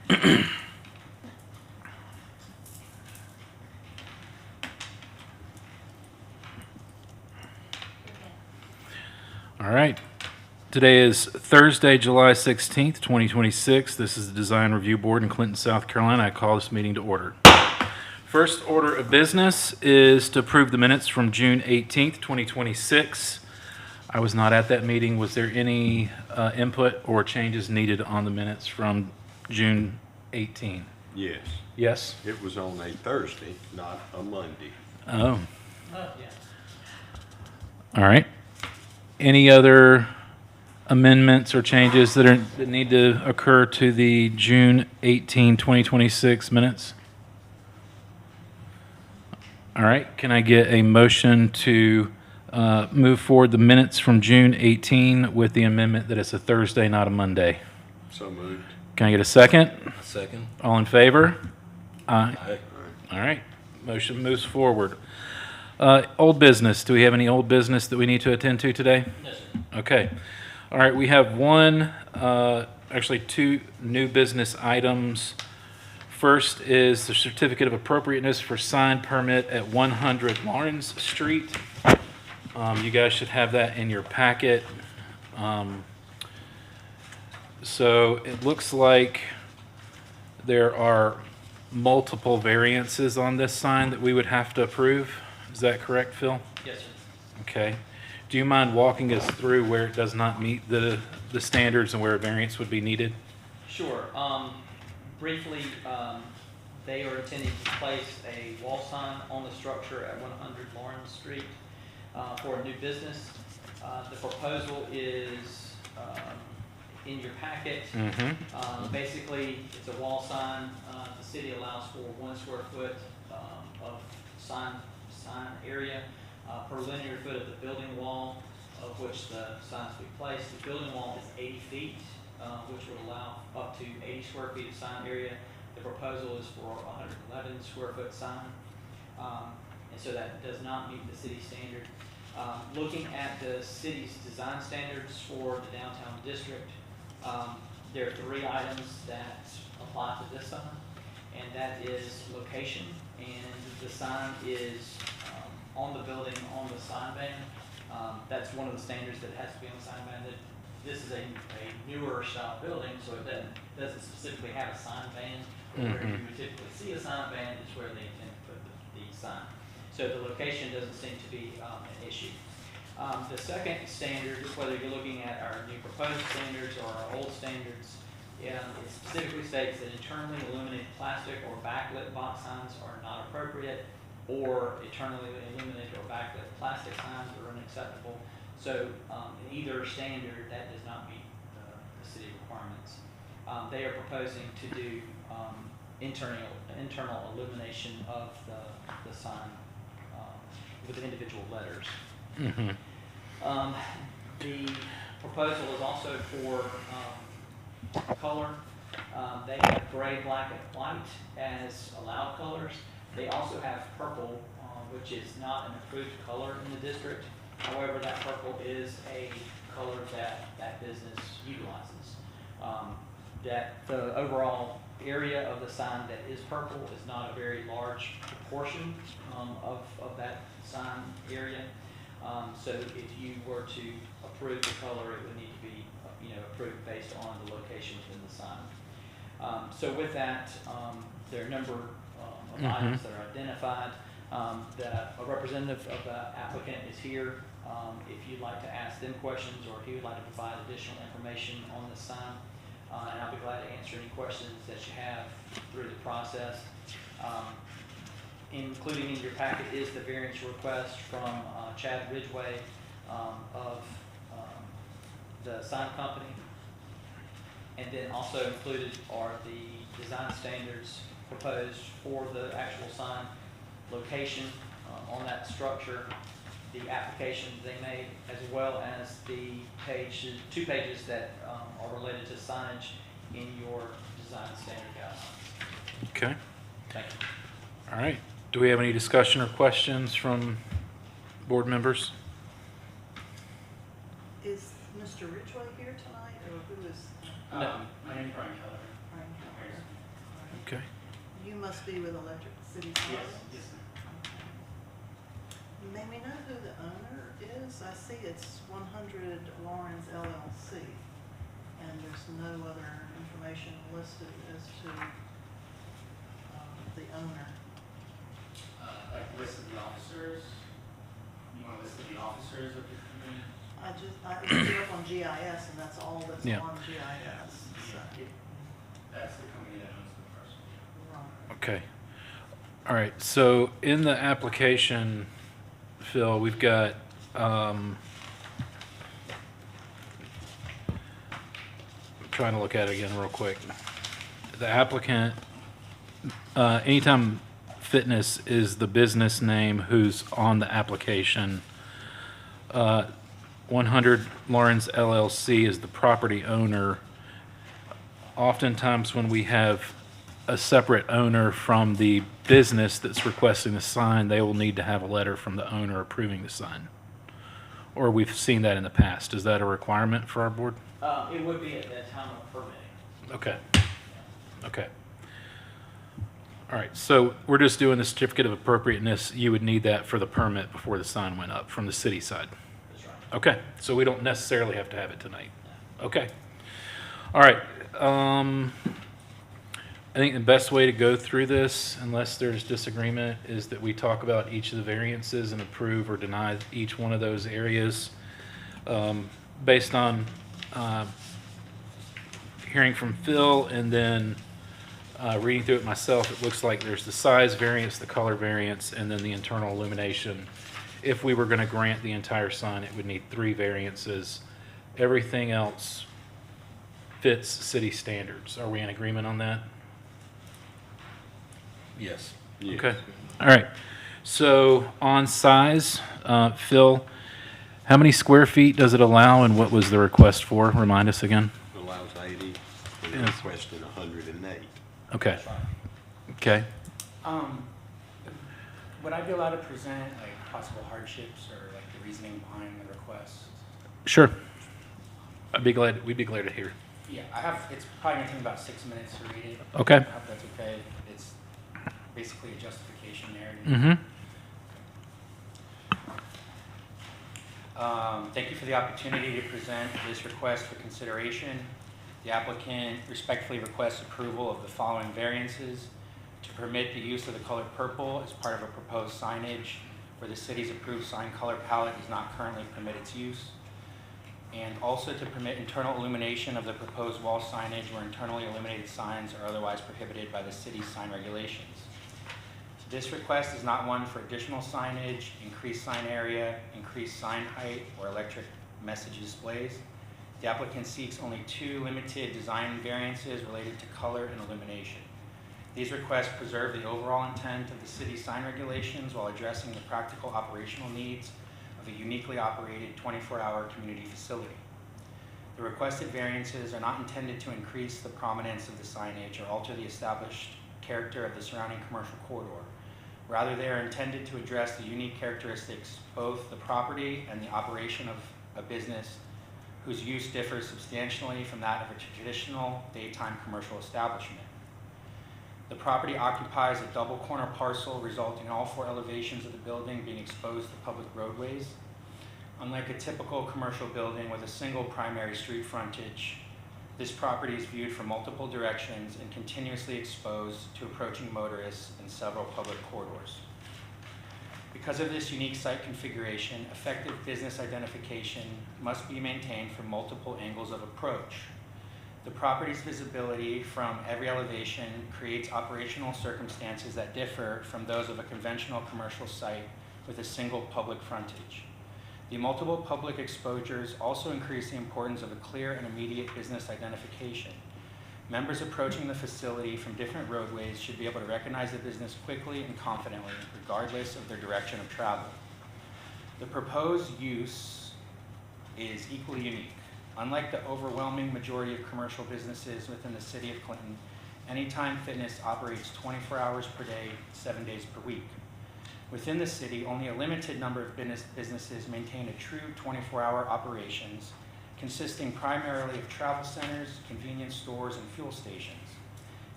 All right. Today is Thursday, July 16th, 2026. This is the Design Review Board in Clinton, South Carolina. I call this meeting to order. First order of business is to approve the minutes from June 18th, 2026. I was not at that meeting. Was there any input or changes needed on the minutes from June 18? Yes, Yes? it was on a Thursday, not a Monday. Oh, Oh, yeah. all right. Any other amendments or changes that need to occur to the June 18, 2026 minutes? All right, can I get a motion to move forward the minutes from June 18 with the amendment that it's a Thursday, not a Monday? So moved. Can I get a second? Second. All in favor? Aye. Aye. All right, motion moves forward. Old business, do we have any old business that we need to attend to today? No, sir. Okay. All right, we have actually two new business items. First is the certificate of appropriateness for sign permit at 100 Lawrence Street. You guys should have that in your packet. So it looks like there are multiple variances on this sign that we would have to approve. Is that correct, Phil? Yes, sir. Okay. Do you mind walking us through where it does not meet the standards and where a variance would be needed? Sure. Briefly, they are intending to place a wall sign on the structure at 100 Lawrence Street for a new business. The proposal is in your packet. Basically, it's a wall sign. The city allows for 1 square foot of sign area per linear foot of the building wall of which the signs will be placed. The building wall is 80 feet, which would allow up to 80 square feet of sign area. The proposal is for 111 square foot sign, and so that does not meet the city standard. Looking at the city's design standards for the downtown district, there are 3 items that apply to this sign, and that is location, and the sign is on the building, on the sign band. That's one of the standards that has to be on the sign band. This is a newer style building, so it doesn't specifically have a sign band. Where you would typically see a sign band is where they intend to put the sign. So the location doesn't seem to be an issue. The second standard, whether you're looking at our new proposed standards or our old standards, it specifically states that internally illuminated plastic or backlit box signs are not appropriate, or internally illuminated or backlit plastic signs are unacceptable. So in either standard, that does not meet the city requirements. They are proposing to do internal illumination of the sign with individual letters. The proposal is also for color. They have gray, black, and white as allowed colors. They also have purple, which is not an approved color in the district. However, that purple is a color that business utilizes. That the overall area of the sign that is purple is not a very large proportion of that sign area. So if you were to approve the color, it would need to be approved based on the location within the sign. So with that, there are a number of items that are identified. A representative of the applicant is here. If you'd like to ask them questions, or if you would like to provide additional information on this sign, and I'll be glad to answer any questions that you have through the process. Including in your packet is the variance request from Chad Ridgway of the sign company. And then also included are the design standards proposed for the actual sign, location on that structure, the application they made, as well as the 2 pages that are related to signage in your design standard guidelines. Okay. Thank you. All right. Do we have any discussion or questions from board members? Is Mr. Ridgway here tonight, or who is? No. My name's Brian Keller. Brian Keller? Okay. You must be with Electric City Service? Yes. May we know who the owner is? I see it's 100 Lawrence LLC, and there's no other information listed as to the owner. Like list of the officers. You want a list of the officers of the company? I looked it up on GIS, and that's all that's Yeah. on GIS. So, That's the company that owns the parcel. right. Okay. All right, so in the application, Phil, we've got, I'm trying to look at it again real quick. The applicant, Anytime Fitness is the business name who's on the application. 100 Lawrence LLC is the property owner. Oftentimes when we have a separate owner from the business that's requesting the sign, they will need to have a letter from the owner approving the sign. Or we've seen that in the past. Is that a requirement for our board? It would be at that time of permitting. Okay. Okay. All right, so we're just doing the certificate of appropriateness. You would need that for the permit before the sign went up from the city side. That's right. Okay, so we don't necessarily have to have it tonight. Okay. All right. I think the best way to go through this, unless there's disagreement, is that we talk about each of the variances and approve or deny each one of those areas. Based on hearing from Phil and then reading through it myself, it looks like there's the size variance, the color variance, and then the internal illumination. If we were going to grant the entire sign, it would need 3 variances. Everything else fits city standards. Are we in agreement on that? Yes. Okay. All right. So on size, Phil, how many square feet does it allow and what was the request for? Remind us again. Allows 80, and Yes. requesting 108. Okay. That's right. Okay. Would I be allowed to present like possible hardships or like the reasoning behind the request? Sure. We'd be glad to hear. Yeah, it's probably gonna take about 6 minutes to read it. Okay. I hope that's okay. It's basically a justification narrative. Mm-hmm. Thank you for the opportunity to present this request for consideration. The applicant respectfully requests approval of the following variances: to permit the use of the color purple as part of a proposed signage where the city's approved sign color palette does not currently permit its use, and also to permit internal illumination of the proposed wall signage where internally illuminated signs are otherwise prohibited by the city's sign regulations. This request is not one for additional signage, increased sign area, increased sign height, or electric message displays. The applicant seeks only 2 limited design variances related to color and illumination. These requests preserve the overall intent of the city's sign regulations while addressing the practical operational needs of a uniquely operated 24-hour community facility. The requested variances are not intended to increase the prominence of the signage or alter the established character of the surrounding commercial corridor. Rather, they are intended to address the unique characteristics, both the property and the operation of a business whose use differs substantially from that of a traditional daytime commercial establishment. The property occupies a double corner parcel resulting in all 4 elevations of the building being exposed to public roadways. Unlike a typical commercial building with a single primary street frontage, this property is viewed from multiple directions and continuously exposed to approaching motorists in several public corridors. Because of this unique site configuration, effective business identification must be maintained from multiple angles of approach. The property's visibility from every elevation creates operational circumstances that differ from those of a conventional commercial site with a single public frontage. The multiple public exposures also increase the importance of a clear and immediate business identification. Members approaching the facility from different roadways should be able to recognize the business quickly and confidently, regardless of their direction of travel. The proposed use is equally unique. Unlike the overwhelming majority of commercial businesses within the city of Clinton, Anytime Fitness operates 24 hours per day, 7 days per week. Within the city, only a limited number of businesses maintain a true 24-hour operations, consisting primarily of travel centers, convenience stores, and fuel stations.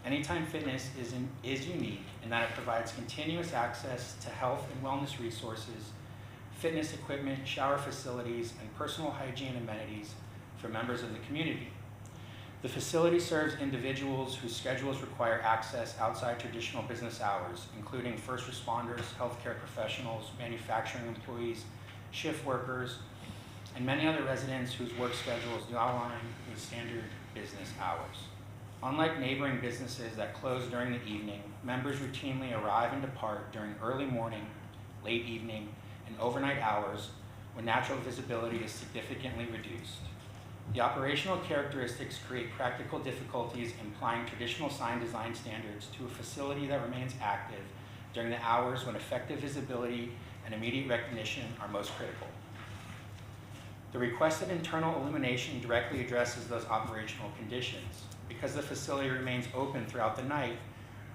Anytime Fitness is unique in that it provides continuous access to health and wellness resources, fitness equipment, shower facilities, and personal hygiene amenities for members of the community. The facility serves individuals whose schedules require access outside traditional business hours, including first responders, healthcare professionals, manufacturing employees, shift workers, and many other residents whose work schedules do not align with standard business hours. Unlike neighboring businesses that close during the evening, members routinely arrive and depart during early morning, late evening, and overnight hours when natural visibility is significantly reduced. The operational characteristics create practical difficulties in applying traditional sign design standards to a facility that remains active during the hours when effective visibility and immediate recognition are most critical. The requested internal illumination directly addresses those operational conditions. Because the facility remains open throughout the night,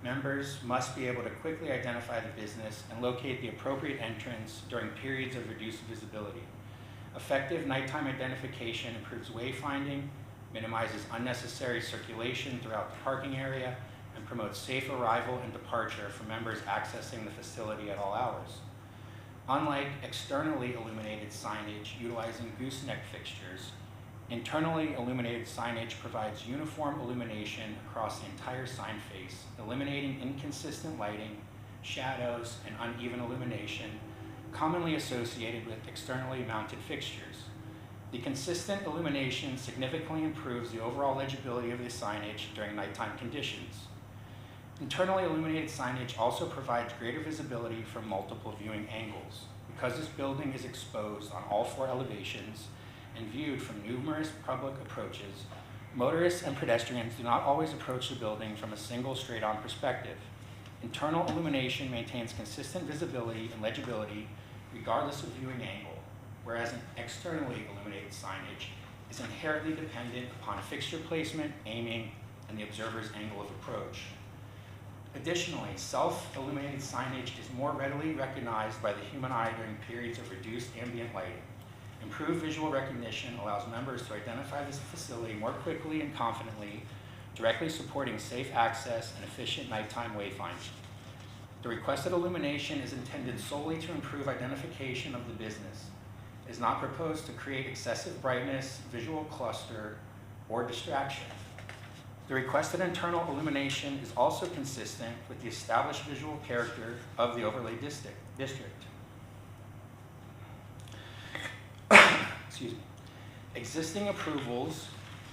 members must be able to quickly identify the business and locate the appropriate entrance during periods of reduced visibility. Effective nighttime identification improves wayfinding, minimizes unnecessary circulation throughout the parking area, and promotes safe arrival and departure for members accessing the facility at all hours. Unlike externally illuminated signage utilizing gooseneck fixtures, internally illuminated signage provides uniform illumination across the entire sign face, eliminating inconsistent lighting, shadows, and uneven illumination commonly associated with externally mounted fixtures. The consistent illumination significantly improves the overall legibility of the signage during nighttime conditions. Internally illuminated signage also provides greater visibility from multiple viewing angles. Because this building is exposed on all 4 elevations and viewed from numerous public approaches, motorists and pedestrians do not always approach the building from a single straight-on perspective. Internal illumination maintains consistent visibility and legibility regardless of viewing angle, whereas an externally illuminated signage is inherently dependent upon fixture placement, aiming, and the observer's angle of approach. Additionally, self-illuminated signage is more readily recognized by the human eye during periods of reduced ambient lighting. Improved visual recognition allows members to identify this facility more quickly and confidently, directly supporting safe access and efficient nighttime wayfinding. The requested illumination is intended solely to improve identification of the business. It is not proposed to create excessive brightness, visual cluster, or distraction. The requested internal illumination is also consistent with the established visual character of the overlay district. Excuse me. Existing approvals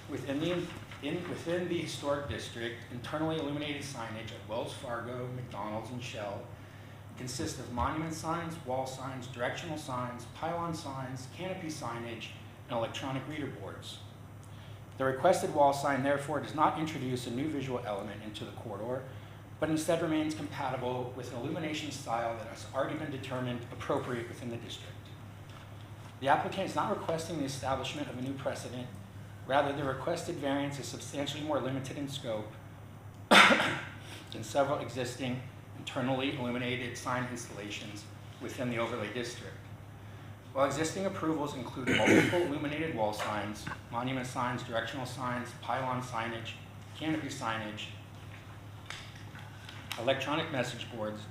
within the historic district, internally illuminated signage at Wells Fargo, McDonald's, and Shell consist of monument signs, wall signs, directional signs, pylon signs, canopy signage, and electronic reader boards. The requested wall sign, therefore, does not introduce a new visual element into the corridor, but instead remains compatible with an illumination style that has already been determined appropriate within the district. The applicant is not requesting the establishment of a new precedent. Rather, the requested variance is substantially more limited in scope than several existing internally illuminated sign installations within the overlay district. While existing approvals include multiple illuminated wall signs, monument signs, directional signs, pylon signage, canopy signage, electronic message boards,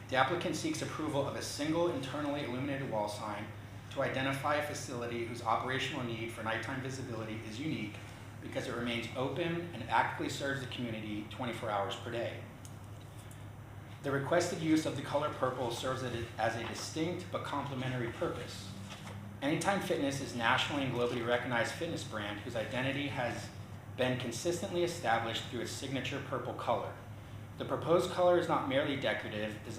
the applicant seeks approval of a single internally illuminated wall sign to identify a facility whose operational need for nighttime visibility is unique because it remains open and actively serves the community 24 hours per day. The requested use of the color purple serves as a distinct but complementary purpose. Anytime Fitness is nationally and globally recognized fitness brand whose identity has been consistently established through its signature purple color. The proposed color is not merely decorative, it is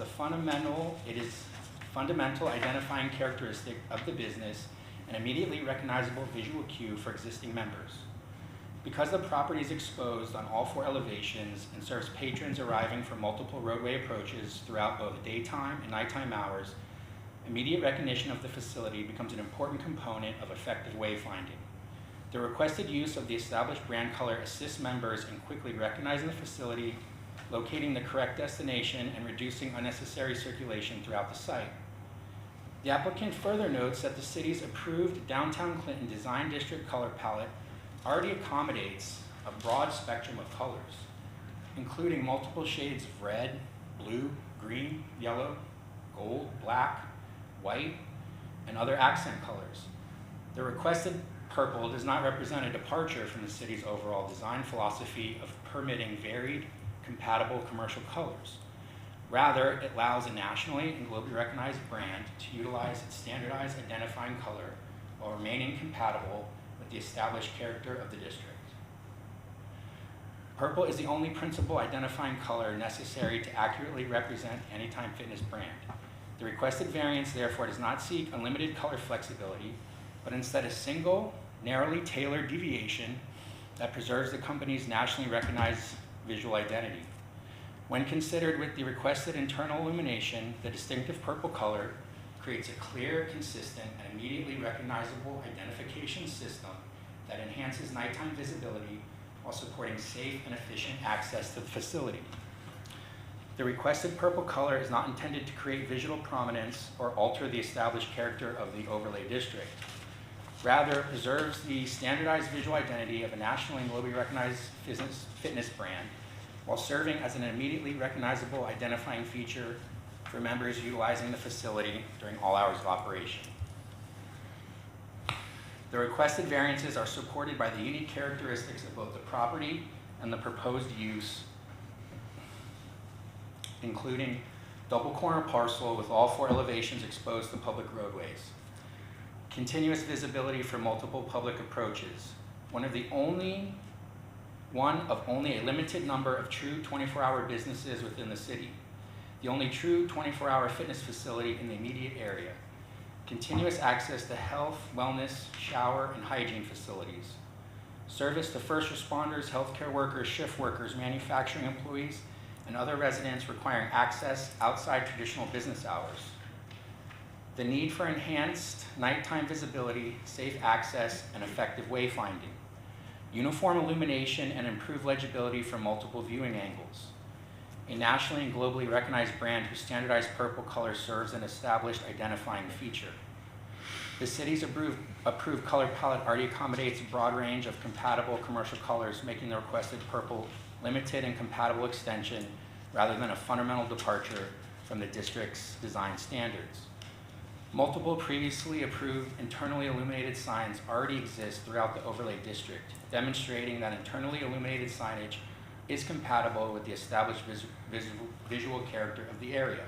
fundamental identifying characteristic of the business and immediately recognizable visual cue for existing members. Because the property is exposed on all 4 elevations and serves patrons arriving from multiple roadway approaches throughout both daytime and nighttime hours, immediate recognition of the facility becomes an important component of effective wayfinding. The requested use of the established brand color assists members in quickly recognizing the facility, locating the correct destination, and reducing unnecessary circulation throughout the site. The applicant further notes that the city's approved Downtown Clinton Design District color palette already accommodates a broad spectrum of colors. including multiple shades of red, blue, green, yellow, gold, black, white, and other accent colors. The requested purple does not represent a departure from the city's overall design philosophy of permitting varied, compatible commercial colors. Rather, it allows a nationally and globally recognized brand to utilize its standardized identifying color while remaining compatible with the established character of the district. Purple is the only principal identifying color necessary to accurately represent Anytime Fitness brand. The requested variance therefore does not seek unlimited color flexibility, but instead a single, narrowly tailored deviation that preserves the company's nationally recognized visual identity. When considered with the requested internal illumination, the distinctive purple color creates a clear, consistent, and immediately recognizable identification system that enhances nighttime visibility while supporting safe and efficient access to the facility. The requested purple color is not intended to create visual prominence or alter the established character of the overlay district. Rather, it preserves the standardized visual identity of a nationally and globally recognized fitness brand while serving as an immediately recognizable identifying feature for members utilizing the facility during all hours of operation. The requested variances are supported by the unique characteristics of both the property and the proposed use, including double corner parcel with all 4 elevations exposed to public roadways, continuous visibility for multiple public approaches, one of only a limited number of true 24-hour businesses within the city, the only true 24-hour fitness facility in the immediate area, continuous access to health, wellness, shower, and hygiene facilities, service to first responders, healthcare workers, shift workers, manufacturing employees, and other residents requiring access outside traditional business hours, the need for enhanced nighttime visibility, safe access, and effective wayfinding, uniform illumination and improved legibility from multiple viewing angles, a nationally and globally recognized brand whose standardized purple color serves an established identifying feature. The city's approved color palette already accommodates a broad range of compatible commercial colors, making the requested purple limited and compatible extension rather than a fundamental departure from the district's design standards. Multiple previously approved internally illuminated signs already exist throughout the overlay district, demonstrating that internally illuminated signage is compatible with the established visual character of the area.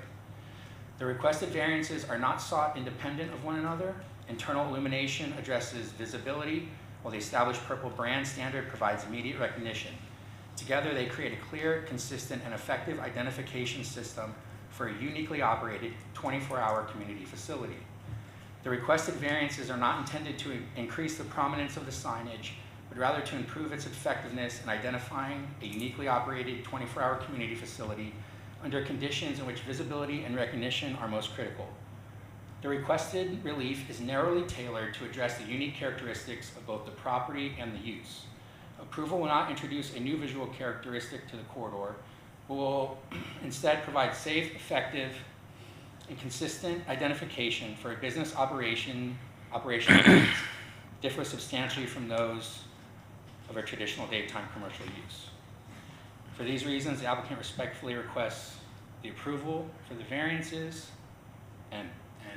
The requested variances are not sought independent of one another. Internal illumination addresses visibility, while the established purple brand standard provides immediate recognition. Together, they create a clear, consistent, and effective identification system for a uniquely operated 24-hour community facility. The requested variances are not intended to increase the prominence of the signage, but rather to improve its effectiveness in identifying a uniquely operated 24-hour community facility under conditions in which visibility and recognition are most critical. The requested relief is narrowly tailored to address the unique characteristics of both the property and the use. Approval will not introduce a new visual characteristic to the corridor, but will instead provide safe, effective, and consistent identification for a business operational needs differ substantially from those of a traditional daytime commercial use. For these reasons, the applicant respectfully requests the approval for the variances, and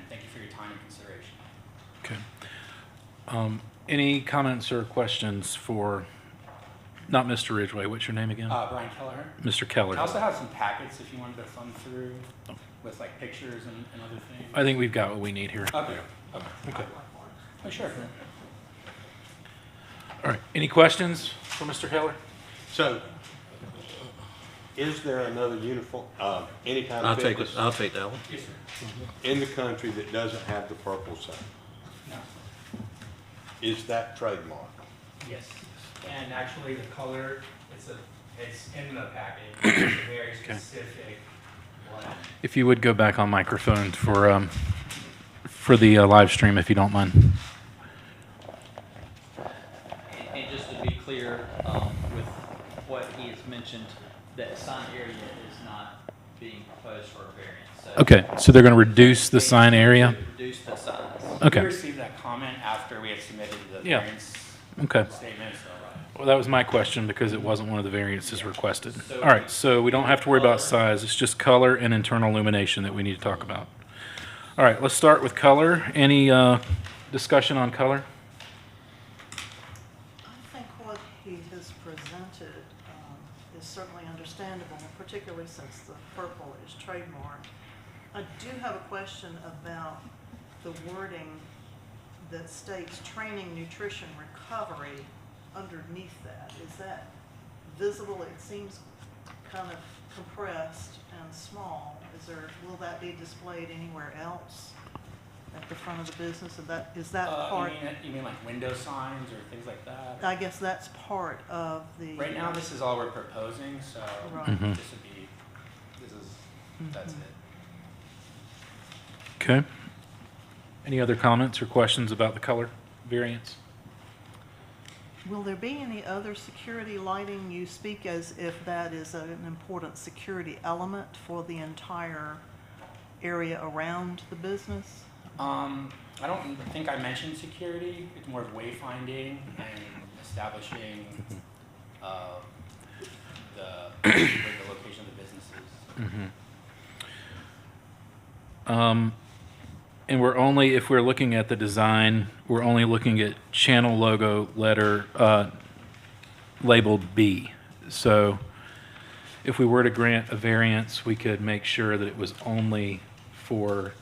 thank you for your time and consideration. Okay. Any comments or questions for, not Mr. Ridgway, what's your name again? Brian Kelleher. Mr. Keller. I also have some packets if you wanted to thumb through with like pictures and other things. I think we've got what we need here. Okay. Okay. Oh, sure. All right. Any questions for Mr. Keller? So, is there another uniform, any kind of fitness I'll take that one. Yes, sir. in the country that doesn't have the purple sign? No. Is that trademark? Yes. And actually, the color, it's in the package. It's a very specific blend. If you would go back on microphone for the live stream, if you don't mind. And just to be clear, with what he has mentioned, that sign area is not being proposed for a variance. So Okay, so they're going to reduce the sign area? reduce the size. Okay. We received that comment after we had submitted the Yeah. variance Okay. statement, so. Well, that was my question because it wasn't one of the variances requested. So- All right, so we don't have to worry about Color. size. It's just color and internal illumination that we need to talk about. All right, let's start with color. Any discussion on color? I think what he has presented is certainly understandable, particularly since the purple is trademarked. I do have a question about the wording that states training, nutrition, recovery underneath that. Is that visible? It seems kind of compressed and small. Will that be displayed anywhere else at the front of the business? Is that part? You mean like window signs or things like that? I guess that's part of the. Right now, this is all we're proposing, so Right. Mhm. that's it. Okay. Any other comments or questions about the color variance? Will there be any other security lighting? You speak as if that is an important security element for the entire area around the business? I don't think I mentioned security. It's more of wayfinding and establishing the location of the businesses. And we're only, if we're looking at the design, we're only looking at channel logo letter labeled B. So if we were to grant a variance, we could make sure that it was only for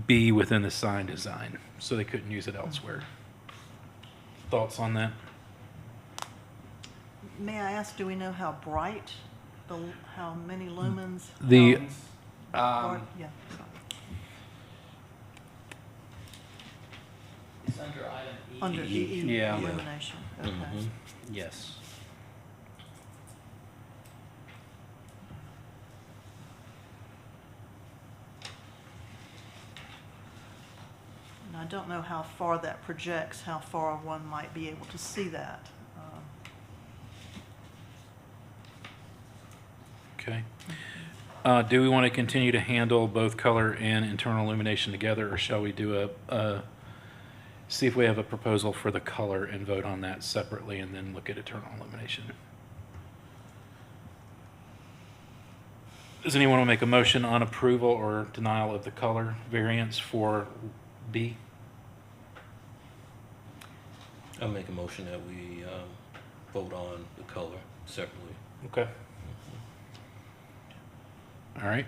B within the sign design, so they couldn't use it elsewhere. Thoughts on that? May I ask, do we know how bright, how many lumens? The Yeah, sorry. It's under item E. Under EE Yeah. illumination, okay. Yes. And I don't know how far that projects, how far one might be able to see that. Okay. Do we want to continue to handle both color and internal illumination together, or shall we do see if we have a proposal for the color and vote on that separately and then look at internal illumination? Does anyone want to make a motion on approval or denial of the color variance for B? I'll make a motion that we vote on the color separately. Okay. All right.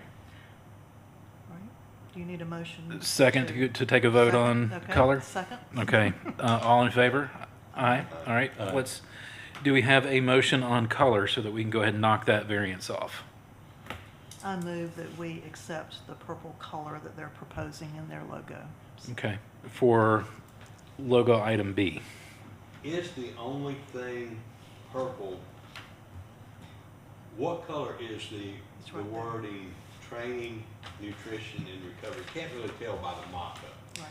All right. Do you need a motion? Second to take a vote Second? on Okay. color? Second? Okay, all in favor? Aye, all right, Aye. Do we have a motion on color so that we can go ahead and knock that variance off? I move that we accept the purple color that they're proposing in their logo. Okay, for logo item B. Is the only thing purple, what color is It's the right there. wording, training, nutrition, and recovery? Can't really tell by the mock-up. Right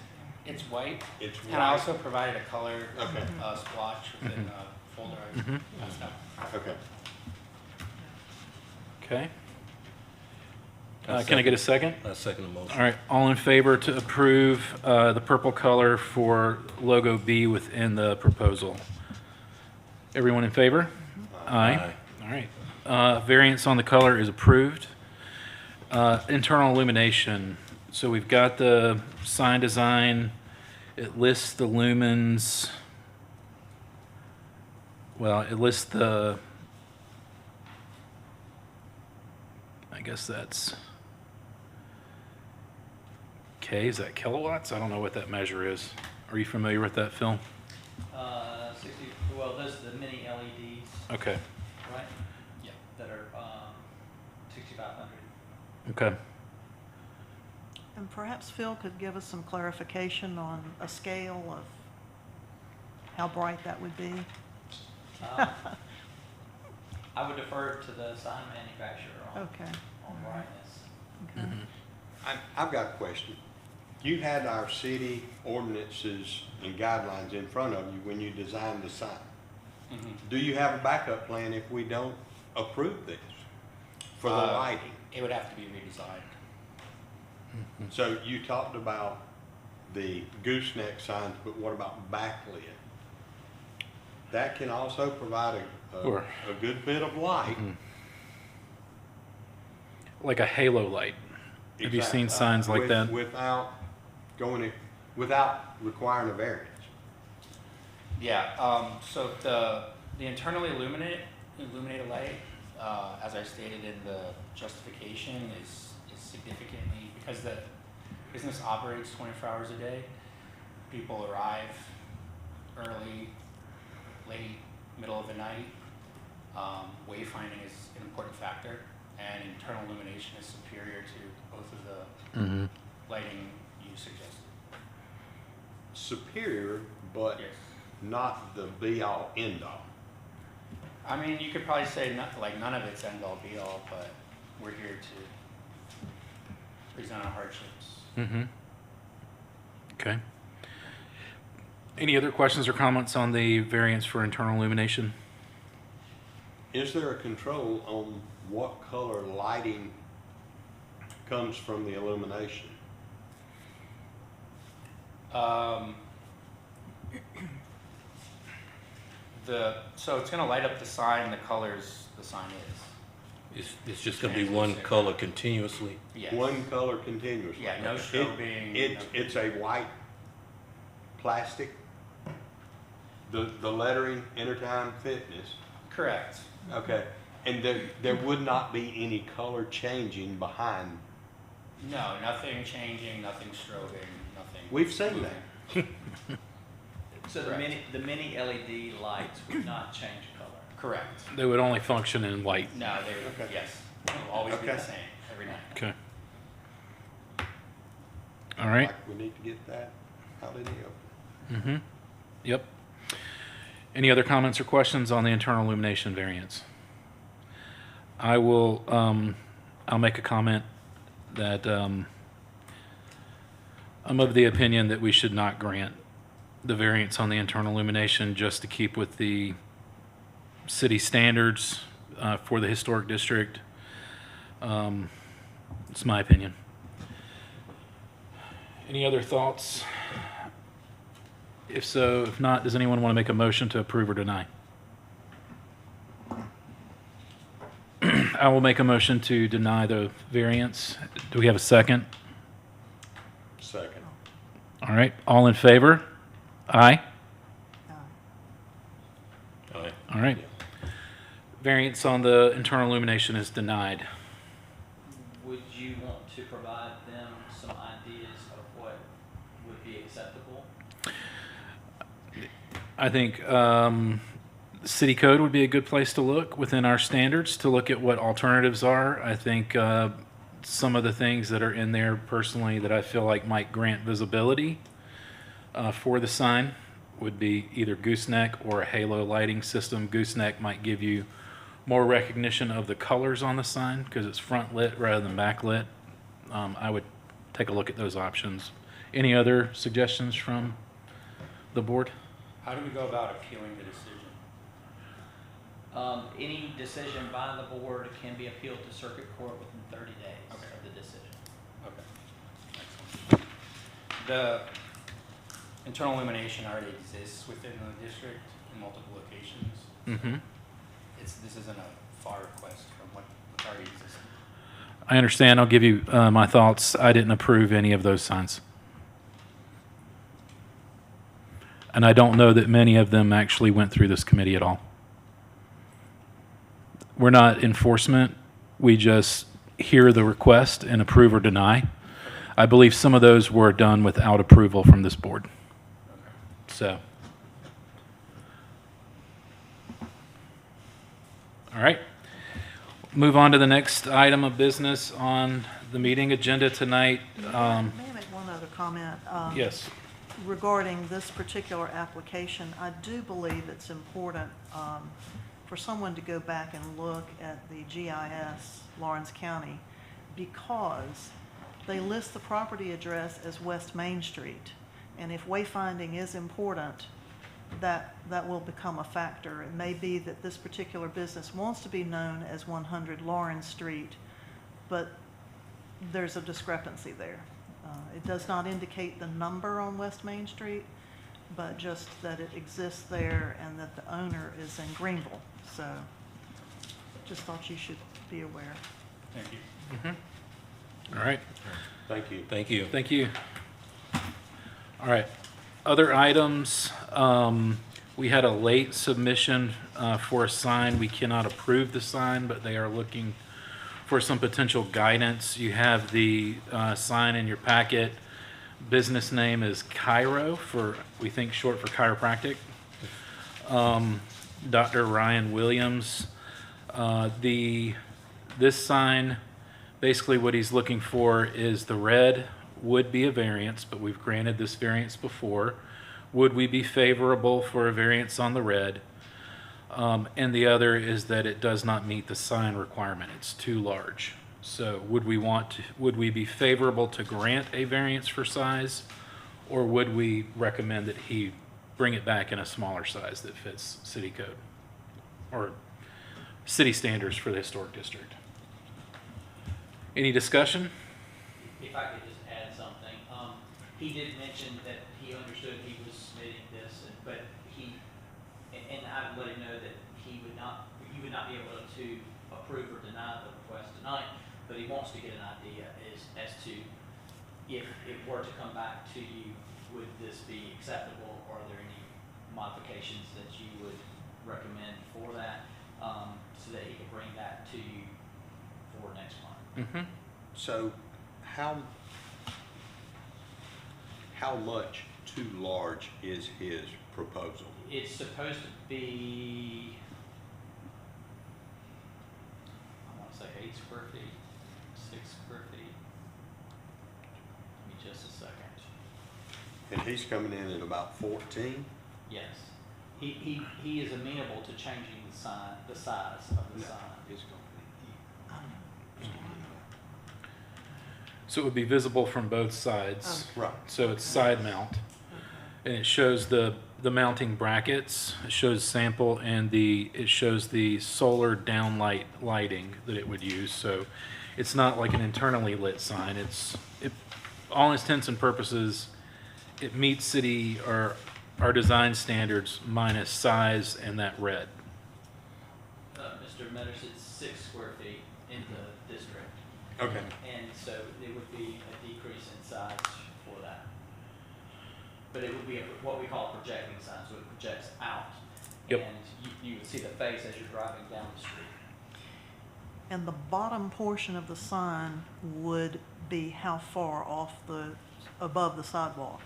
It's white. It's And I white. also provided a color Okay. splotch within a folder I Mhm. passed out. Okay. Okay, I'll can I get a second? I second the motion. All right, all in favor to approve the purple color for logo B within the proposal? Everyone in favor? Aye. All right, variance on the color is approved. Internal illumination, so we've got the sign design, it lists the lumens. Well, it lists the, I guess that's, is that kilowatts? I don't know what that measure is. Are you familiar with that, Phil? 60, well, those are the mini LEDs, Okay, right? Yeah. That are 6,500. okay. And perhaps Phil could give us some clarification on a scale of how bright that would be. I would defer to the sign manufacturer Okay. on brightness. Okay. I've got a question. You had our city ordinances and guidelines in front of you when you designed the sign. Mhm. Do you have a backup plan if we don't approve this for the lighting? It would have to be redesigned. So you talked about the gooseneck signs, but what about backlit? that can also provide Sure. a good bit of light. Like a halo light. Have you seen Exactly. signs like that? Without requiring a variance. Yeah, so the internally illuminated light, as I stated in the justification, is significantly, because the business operates 24 hours a day. People arrive early, late, middle of the night. Wayfinding is an important factor, and internal illumination is superior to both of the Mm-hmm. lighting you suggested. Superior, but Yes. not the be-all, end-all. I mean, you could probably say none of it's end all be all, but we're here to present our hardships. Mm-hmm. Okay. Any other questions or comments on the variance for internal illumination? Is there a control on what color lighting comes from the illumination? So it's gonna light up the sign, the colors the sign is. It's just gonna be one color continuously. Yes. One color continuously? Yeah, no strobing. It's a white plastic? The lettering, Entertime Fitness, Correct. okay, and there would not be any color changing behind. No, nothing changing, nothing strobing, nothing. We've seen moving. that. So the Correct. mini LED lights would not change color. Correct. They would only function in white. No, they, Okay. yes, it'll always be the Okay. same every night. Okay. All right. Like, we need to get that out in the open. Mm-hmm. Yep. Any other comments or questions on the internal illumination variance? I will, I'll make a comment that, I'm of the opinion that we should not grant the variance on the internal illumination just to keep with the city standards, for the historic district. It's my opinion. Any other thoughts? If so, if not, does anyone want to make a motion to approve or deny? I will make a motion to deny the variance. Do we have a second? Second. All right, all in favor? Aye? All right. All right. Variance on the internal illumination is denied. Would you want to provide them some ideas of what would be acceptable? I think city code would be a good place to look within our standards to look at what alternatives are. I think some of the things that are in there personally that I feel like might grant visibility for the sign would be either gooseneck or a halo lighting system. Gooseneck might give you more recognition of the colors on the sign because it's front lit rather than back lit. I would take a look at those options. Any other suggestions from the board? How do we go about appealing the decision? Any decision by the board can be appealed to circuit court within 30 days Okay. of the decision. Okay. Excellent. The internal illumination already exists within the district in multiple locations. Mm-hmm. This isn't a far request from what's already existing. I understand. I'll give you my thoughts. I didn't approve any of those signs. And I don't know that many of them actually went through this committee at all. We're not enforcement. We just hear the request and approve or deny. I believe some of those were done without approval from this board. So. All right. Move on to the next item of business on the meeting agenda tonight. May I make one other comment? Yes. Regarding this particular application, I do believe it's important for someone to go back and look at the GIS Lawrence County because they list the property address as West Main Street. And if wayfinding is important, that will become a factor. It may be that this particular business wants to be known as 100 Lawrence Street, but there's a discrepancy there. It does not indicate the number on West Main Street, but just that it exists there and that the owner is in Greenville. So just thought you should be aware. Thank you. All right, Thank you. Thank you. thank you. All right, other items, we had a late submission for a sign. We cannot approve the sign, but they are looking for some potential guidance. You have the sign in your packet. Business name is Chiro, for, we think short for chiropractic. Dr. Ryan Williams. This sign, basically what he's looking for is the red would be a variance, but we've granted this variance before. Would we be favorable for a variance on the red? And the other is that it does not meet the sign requirement. It's too large. So would we be favorable to grant a variance for size? Or would we recommend that he bring it back in a smaller size that fits city code? Or city standards for the historic district? Any discussion? If I could just add something, he did mention that he understood he was submitting this, but and I would let him know that you would not be able to approve or deny the request tonight, but he wants to get an idea as to if it were to come back to you, would this be acceptable, or are there any modifications that you would recommend for that, so that he can bring that to you for next month? Mm-hmm. So how much too large is his proposal? It's supposed to be, I want to say 8 square feet, 6 square feet. Give me just a second. And he's coming in at about 14? Yes. He is amenable to changing the size of the sign. So it would be visible from both sides. Right. So it's side mount. And it shows the mounting brackets, it shows sample, and it shows the solar downlight lighting that it would use. So it's not like an internally lit sign. All intents and purposes, it meets city or our design standards minus size and that red. Mr. Metters, it's 6 square feet in the district. Okay. And so it would be a decrease in size for that. But it would be what we call a projecting sign, so it projects out. Yep. And you would see the face as you're driving down the street. And the bottom portion of the sign would be how far above the sidewalk?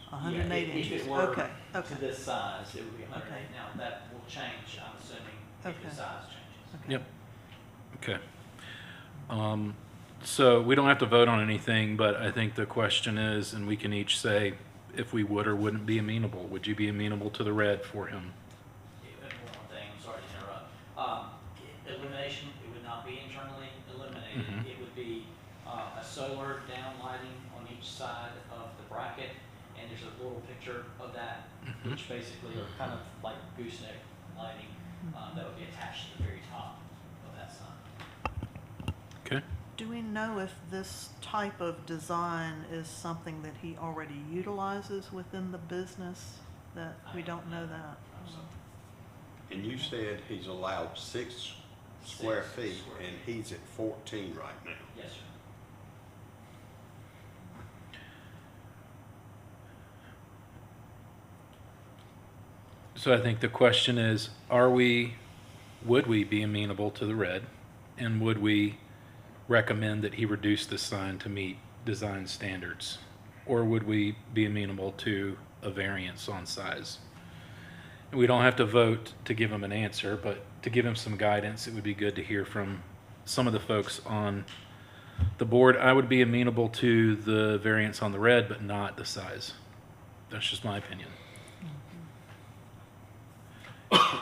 180 Yeah, inches. If it were Okay, to okay, this size, it would be 108. Okay. Now, that will change, I'm assuming, if Okay. the size changes. okay. Yep. Okay. So we don't have to vote on anything, but I think the question is, and we can each say if we would or wouldn't be amenable. Would you be amenable to the red for him? One more thing, I'm sorry to interrupt. Illumination, it would not be internally illuminated. Mhm. It would be a solar downlighting on each side of the bracket, and there's a little picture of that, Mhm. which basically are kind of like gooseneck lighting that would be attached to the very top of that sign. Okay. Do we know if this type of design is something that he already utilizes within the business? That we don't know that? And you said he's allowed 6 square 6 feet, square and feet. he's at 14 right now. Yes, sir. So I think the question is, would we be amenable to the red? And would we recommend that he reduce the sign to meet design standards? Or would we be amenable to a variance on size? And we don't have to vote to give him an answer, but to give him some guidance, it would be good to hear from some of the folks on the board. I would be amenable to the variance on the red, but not the size. That's just my opinion.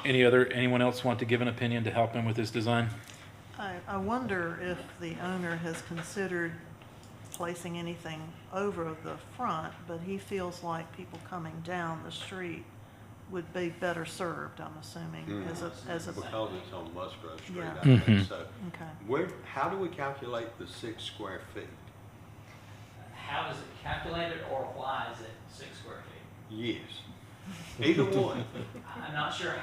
Anyone else want to give an opinion to help him with his design? I wonder if the owner has considered placing anything over the front, but he feels like people coming down the street would be better served, I'm assuming, as a, Because it's on Musgrove Street, Yeah. I think Mhm. so. okay. How do we calculate the 6 square feet? How is it calculated, or why is it 6 square feet? Yes. Either one. I'm not sure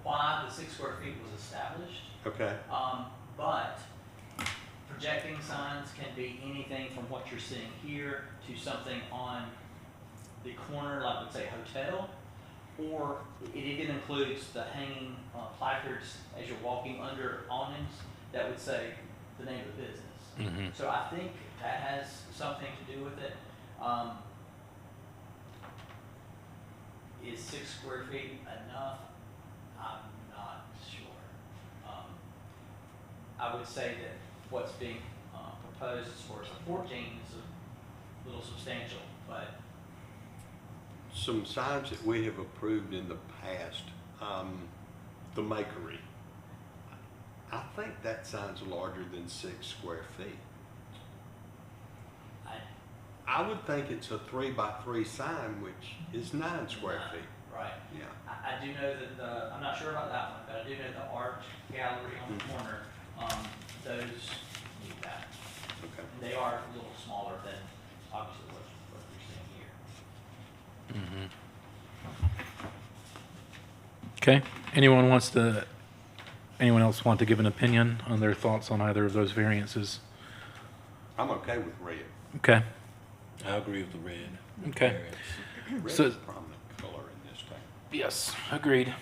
why the 6 square feet was established, Okay. but projecting signs can be anything from what you're seeing here to something on the corner, like let's say hotel, or it even includes the hanging placards as you're walking under awnings that would say the name of the business. Mm-hmm. So I think that has something to do with it. Is 6 square feet enough? I'm not sure. I would say that what's being proposed as far as the 14 is a little substantial, but Some signs that we have approved in the past, the Makery. I think that sign's larger than 6 square feet. I would think it's a 3x3 sign, which is 9 square feet. right. Yeah. I do know that I'm not sure about that one, but I do know the art gallery on the corner, those need that. Okay. And they are a little smaller than obviously what you're seeing here. Okay, anyone else want to give an opinion on their thoughts on either of those variances? I'm okay with red. Okay, I agree with the red. okay, Red So- is a prominent color in this town. yes, agreed.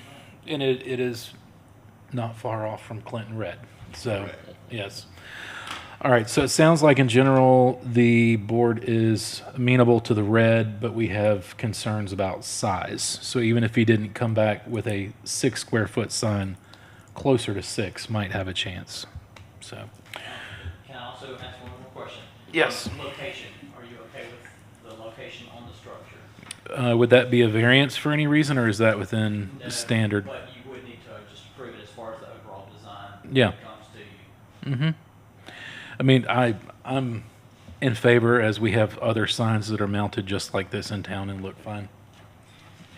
And it is not far off from Clinton red, so, Correct. yes. All right, so it sounds like in general, the board is amenable to the red, but we have concerns about size. So even if he didn't come back with a 6 square foot sign, closer to 6 might have a chance, so. Can I also ask one more question? Yes. Location, are you okay with the location on the structure? Would that be a variance for any reason, or is that within No, standard? but you would need to just approve it as far as the overall design. Yeah. When it comes to you. Mm-hmm. I mean, I'm in favor, as we have other signs that are mounted just like this in town and look fine.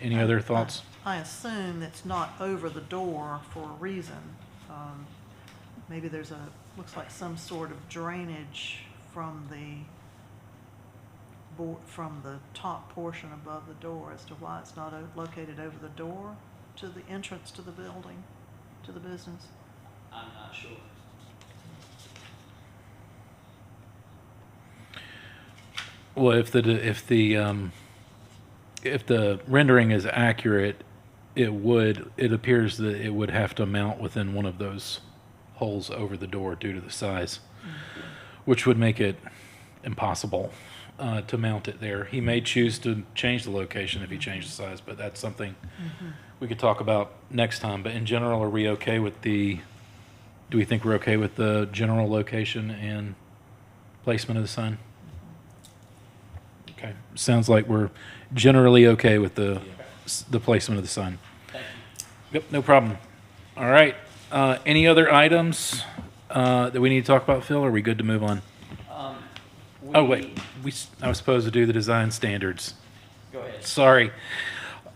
Any other thoughts? I assume it's not over the door for a reason. Maybe there's looks like some sort of drainage from from the top portion above the door as to why it's not located over the door to the entrance to the building, to the business. I'm not sure. Well, if the rendering is accurate, it appears that it would have to mount within one of those holes over the door due to the size, which would make it impossible to mount it there. He may choose to change the location if he changes the size, but that's something we could talk about next time. But in general, are we okay with do we think we're okay with the general location and placement of the sign? Okay, sounds like we're generally okay with the placement of the sign. Thank you. Yep, no problem. All right, any other items that we need to talk about, Phil, or are we good to move on? Oh, wait, I was supposed to do the design standards. Go ahead. Sorry,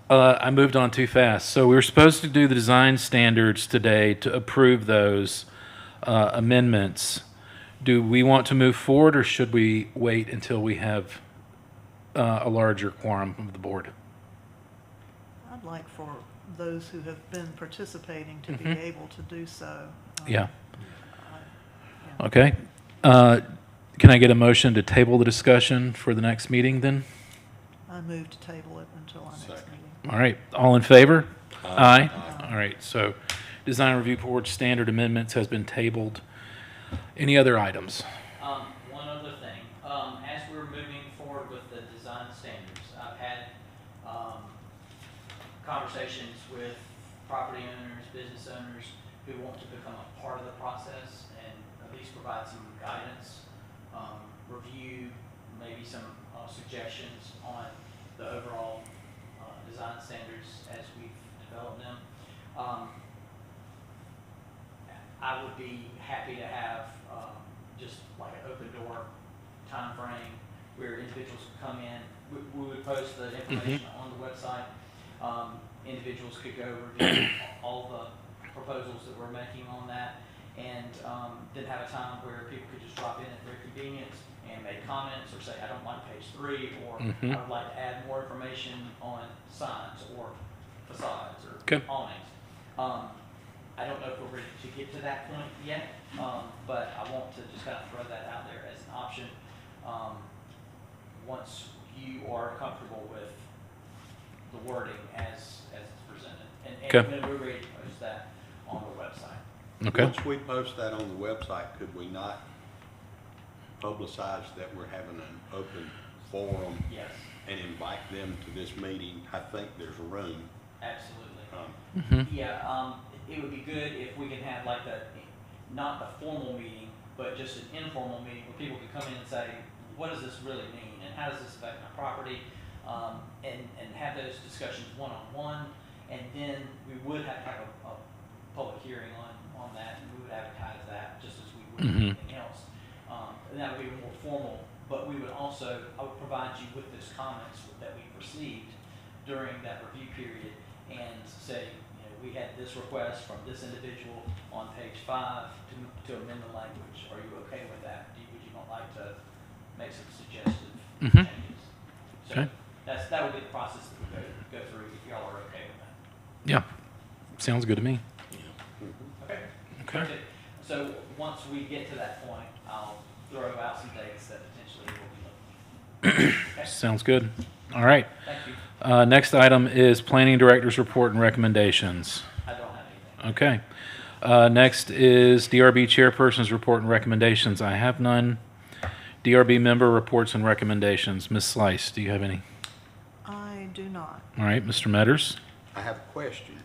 I moved on too fast. So we were supposed to do the design standards today to approve those amendments. Do we want to move forward, or should we wait until we have a larger quorum of the board? I'd like for those who have been participating to be Mhm. able to do so. Yeah. Yeah. Okay. Can I get a motion to table the discussion for the next meeting then? I move to table it until our next Second. meeting. All right, all in favor? Aye. All right, so design review board standard amendments has been tabled. Any other items? One other thing, as we're moving forward with the design standards, I've had, conversations with property owners, business owners who want to become a part of the process and at least provide some guidance, review, maybe some, suggestions on the overall, design standards as we've developed them. I would be happy to have, just like an open door timeframe where individuals could come in. We would post the information on the website. Individuals could go review all the proposals that we're making on that, and then have a time where people could just drop in at their convenience and make comments or say, I don't like page 3, or Mhm. I would like to add more information on signs or facades or Okay. awnings. I don't know if we're ready to get to that point yet, but I want to just kind of throw that out there as an option. Once you are comfortable with the wording as it's presented. And Okay. then we're ready to post that on the website. Okay. Once we post that on the website, could we not publicize that we're having an open forum Yes, and invite them to this meeting? I think there's room. absolutely. Mhm. Yeah, it would be good if we can have like not the formal meeting, but just an informal meeting where people could come in and say, what does this really mean? And how does this affect my property? And have those discussions one-on-one. And then we would have to have a public hearing on that, and we would advertise that just as we would Mhm. anything else. And that would be more formal, but we would also, I would provide you with those comments that we received during that review period and say, we had this request from this individual on page 5 to amend the language. Are you okay with that? Would you not like to make some suggestive Mhm. changes? So Okay. that would be the process that we go through if y'all are okay with that. Yeah. Sounds good to me. Okay. Okay. Okay. So once we get to that point, I'll throw out some dates that potentially will be looking. Okay. Sounds good. All right. Thank you. Next item is Planning Director's Report and Recommendations. I don't have anything. Okay. Next is DRB Chairperson's Report and Recommendations. I have none. DRB Member Reports and Recommendations. Ms. Slice, do you have any? I do not. All right, Mr. Metters? I have a question.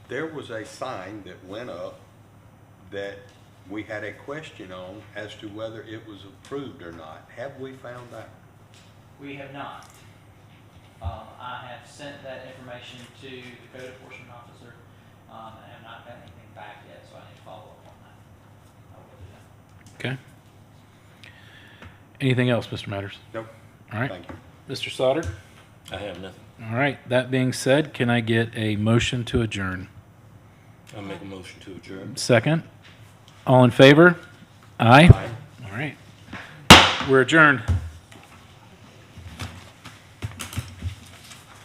There was a sign that went up that we had a question on as to whether it was approved or not. Have we found out? We have not. I have sent that information to the code enforcement officer. I have not got anything back yet, so I need to follow up on that. I will do that. Okay. Anything else, Mr. Metters? Nope. All right. Thank you. Mr. Stoddard? I have nothing. All right. That being said, can I get a motion to adjourn? I'll make a motion to adjourn. Second? All in favor? Aye. All right. We're adjourned.